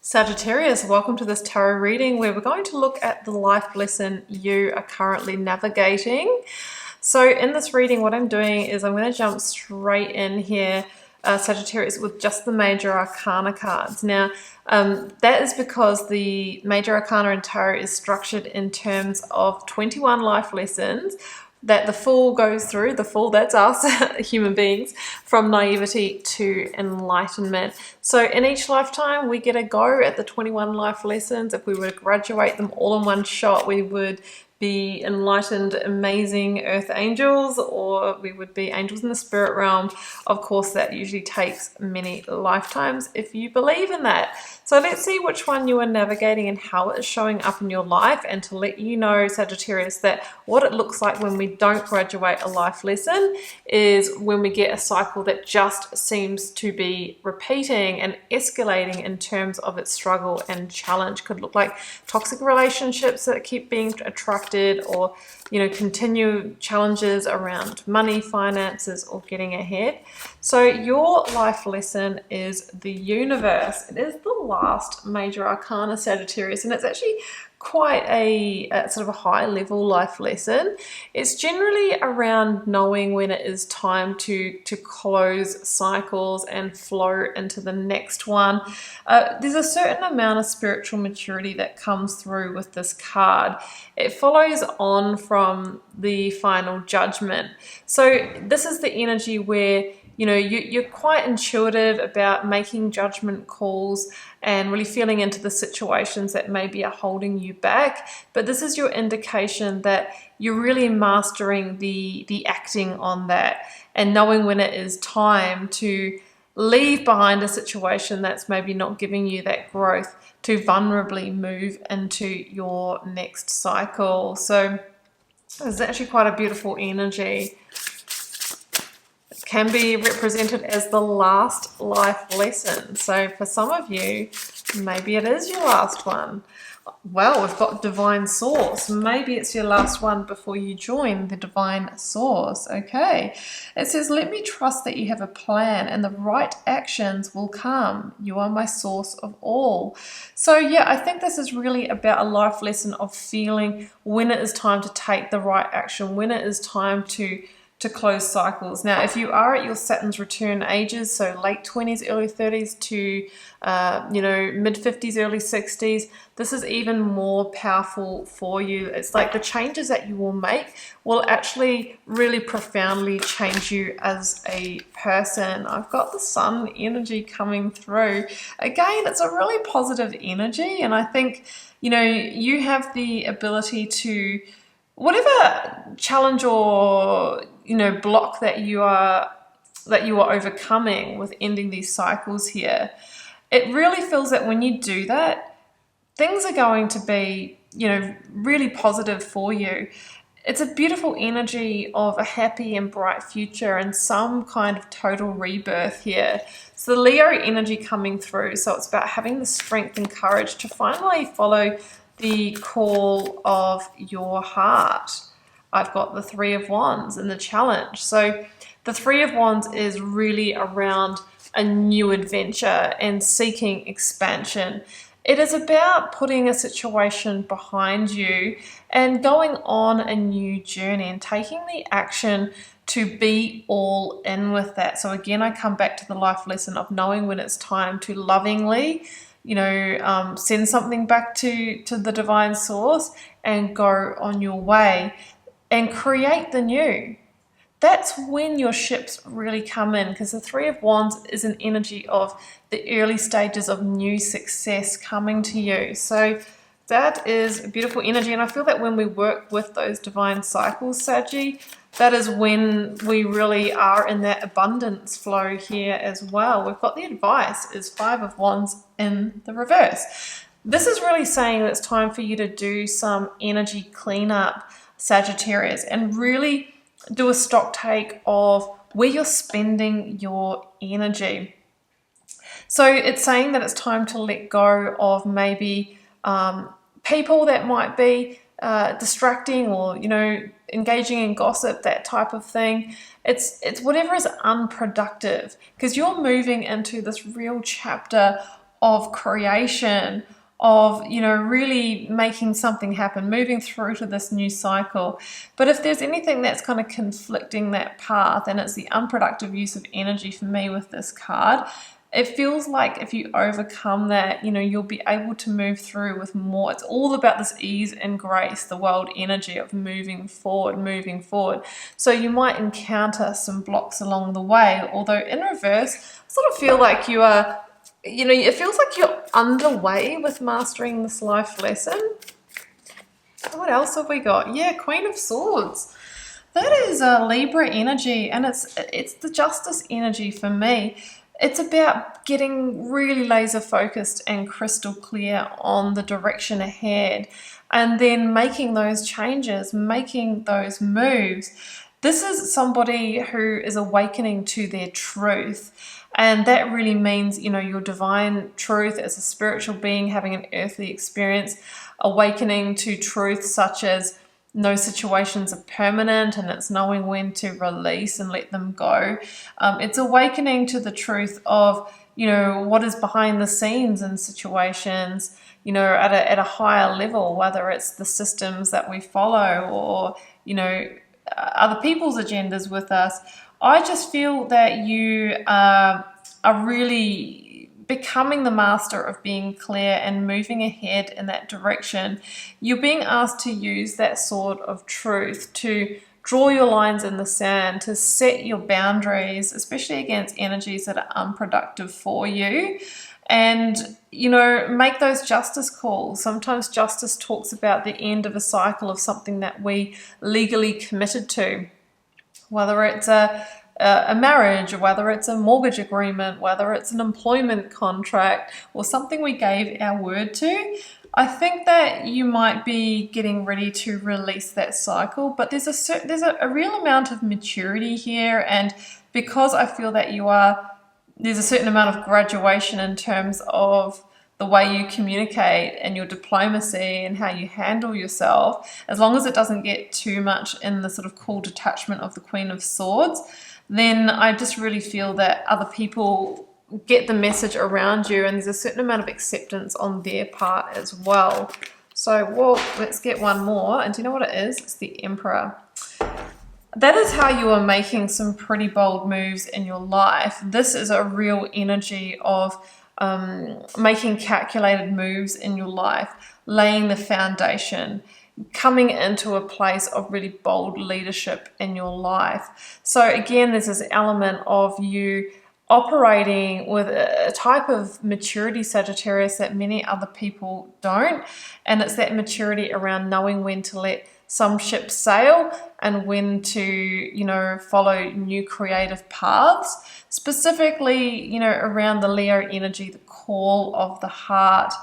Sagittarius, welcome to this tarot reading where we're going to look at the life lesson you are currently navigating. So in this reading, what I'm doing is I'm going to jump straight in here, Sagittarius, with just the major arcana cards. Now, that is because the major arcana in tarot is structured in terms of 21 life lessons that the Fool goes through. The Fool, that's us, human beings, from naivety to enlightenment. So in each lifetime, we get a go at the 21 life lessons. If we were to graduate them all in one shot, we would be enlightened, amazing earth angels, or we would be angels in the spirit realm. Of course, that usually takes many lifetimes if you believe in that. So let's see which one you are navigating and how it is showing up in your life, and to let you know, Sagittarius, that what it looks like when we don't graduate a life lesson is when we get a cycle that just seems to be repeating and escalating in terms of its struggle and challenge. Could look like toxic relationships that keep being attracted, or continue challenges around money, finances, or getting ahead. So your life lesson is the universe. It is the last major arcana, Sagittarius, and it's actually quite a sort of a high level life lesson. It's generally around knowing when it is time to close cycles and flow into the next one. There's a certain amount of spiritual maturity that comes through with this card. It follows on from the final judgment. So this is the energy where you're quite intuitive about making judgment calls and really feeling into the situations that maybe are holding you back. But this is your indication that you're really mastering the acting on that and knowing when it is time to leave behind a situation that's maybe not giving you that growth, to vulnerably move into your next cycle. So it's actually quite a beautiful energy. Can be represented as the last life lesson. So for some of you, maybe it is your last one. Well, we've got divine source. Maybe it's your last one before you join the divine source. Okay. It says, let me trust that you have a plan and the right actions will come. You are my source of all. So yeah, I think this is really about a life lesson of feeling when it is time to take the right action, when it is time to close cycles. Now, if you are at your Saturn's return ages, so late 20s, early 30s to mid 50s, early 60s, this is even more powerful for you. It's like the changes that you will make will actually really profoundly change you as a person. I've got the Sun energy coming through. Again, it's a really positive energy, and I think you have the ability to, whatever challenge or block that you are overcoming with ending these cycles here, it really feels that when you do that, things are going to be really positive for you. It's a beautiful energy of a happy and bright future and some kind of total rebirth here. So the Leo energy coming through, so it's about having the strength and courage to finally follow the call of your heart. I've got the Three of Wands in the challenge. So the Three of Wands is really around a new adventure and seeking expansion. It is about putting a situation behind you and going on a new journey and taking the action to be all in with that. So again, I come back to the life lesson of knowing when it's time to lovingly send something back to the divine source and go on your way and create the new. That's when your ships really come in, because the Three of Wands is an energy of the early stages of new success coming to you. So that is a beautiful energy, and I feel that when we work with those divine cycles, Saggy, that is when we really are in that abundance flow here as well. We've got the advice is Five of Wands in the reverse. This is really saying that it's time for you to do some energy cleanup, Sagittarius, and really do a stock take of where you're spending your energy. So it's saying that it's time to let go of maybe people that might be distracting, or engaging in gossip, that type of thing. It's whatever is unproductive, because you're moving into this real chapter of creation, of, you know, really making something happen, moving through to this new cycle. But if there's anything that's kind of conflicting that path, and it's the unproductive use of energy for me with this card, it feels like if you overcome that, you know, you'll be able to move through with more. It's all about this ease and grace, the world energy of moving forward, moving forward. So you might encounter some blocks along the way, although in reverse, I sort of feel like you are, you know, it feels like you're underway with mastering this life lesson. What else have we got? Yeah, Queen of Swords. That is a Libra energy, and it's the justice energy for me. It's about getting really laser focused and crystal clear on the direction ahead, and then making those changes, making those moves. This is somebody who is awakening to their truth. And that really means, you know, your divine truth as a spiritual being having an earthly experience, awakening to truth such as no situations are permanent, and it's knowing when to release and let them go. It's awakening to the truth of, you know, what is behind the scenes in situations, you know, at a higher level, whether it's the systems that we follow or, you know, other people's agendas with us. I just feel that you are really becoming the master of being clear and moving ahead in that direction. You're being asked to use that sword of truth to draw your lines in the sand, to set your boundaries, especially against energies that are unproductive for you. And, you know, make those justice calls. Sometimes justice talks about the end of a cycle of something that we legally committed to, whether it's a marriage, or whether it's a mortgage agreement, whether it's an employment contract, or something we gave our word to. I think that you might be getting ready to release that cycle, but there's a real amount of maturity here, and because I feel that there's a certain amount of graduation in terms of the way you communicate and your diplomacy and how you handle yourself, as long as it doesn't get too much in the sort of cool detachment of the Queen of Swords, then I just really feel that other people get the message around you, and there's a certain amount of acceptance on their part as well. So, well, let's get one more. And do you know what it is? It's the Emperor. That is how you are making some pretty bold moves in your life. This is a real energy of making calculated moves in your life, laying the foundation, coming into a place of really bold leadership in your life. So again, there's this element of you operating with a type of maturity, Sagittarius, that many other people don't. And it's that maturity around knowing when to let some ships sail and when to, you know, follow new creative paths. Specifically, you know, around the Leo energy, the call of the heart,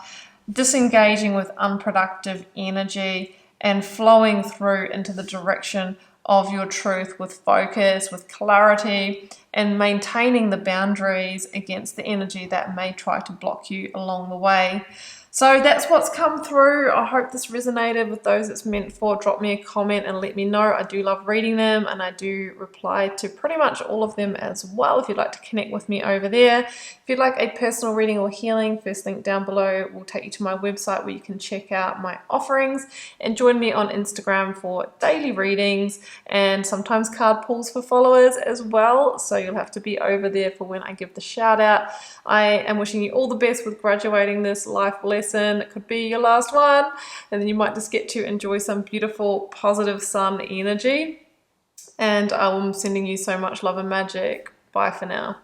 disengaging with unproductive energy and flowing through into the direction of your truth with focus, with clarity, and maintaining the boundaries against the energy that may try to block you along the way. So that's what's come through. I hope this resonated with those it's meant for. Drop me a comment and let me know. I do love reading them, and I do reply to pretty much all of them as well if you'd like to connect with me over there. If you'd like a personal reading or healing, first link down below will take you to my website where you can check out my offerings, and join me on Instagram for daily readings and sometimes card pulls for followers as well. So you'll have to be over there for when I give the shout out. I am wishing you all the best with graduating this life lesson. It could be your last one, and then you might just get to enjoy some beautiful positive sun energy. And I'm sending you so much love and magic. Bye for now.